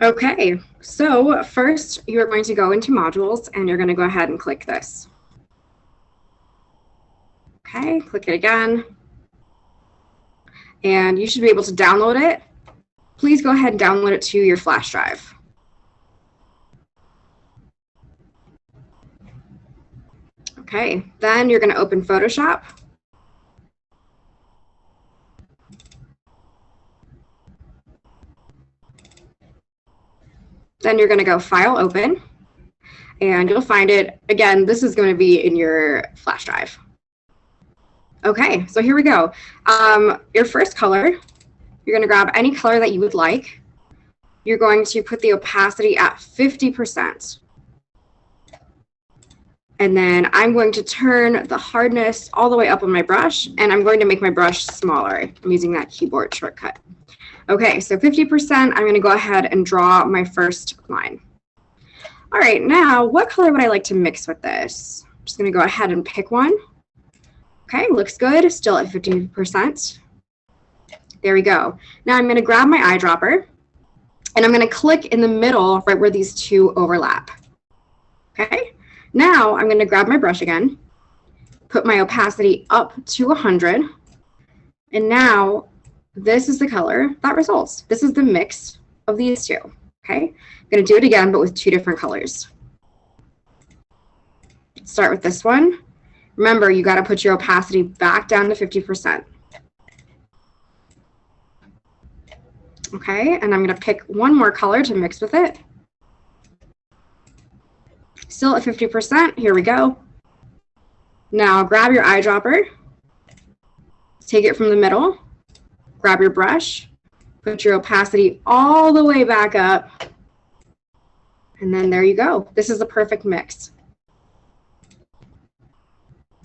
Okay, so first you're going to go into modules and you're going to go ahead and click this. Okay, click it again. And you should be able to download it. Please go ahead and download it to your flash drive. Okay, then you're going to open Photoshop. Then you're going to go File, Open, and you'll find it. Again, this is going to be in your flash drive. Okay, so here we go. Your first color, you're going to grab any color that you would like. You're going to put the opacity at 50%. And then I'm going to turn the hardness all the way up on my brush, and I'm going to make my brush smaller. I'm using that keyboard shortcut. Okay, so 50%, I'm going to go ahead and draw my first line. All right, now what color would I like to mix with this? I'm just going to go ahead and pick one. Okay, looks good, still at 50%. There we go. Now I'm going to grab my eyedropper, and I'm going to click in the middle right where these two overlap. Okay, now I'm going to grab my brush again, put my opacity up to 100, and now this is the color that results. This is the mix of these two. Okay, I'm going to do it again, but with two different colors. Start with this one. Remember, you got to put your opacity back down to 50%. Okay, and I'm going to pick one more color to mix with it. Still at 50%. Here we go. Now grab your eyedropper, take it from the middle, grab your brush, put your opacity all the way back up, and then there you go. This is the perfect mix.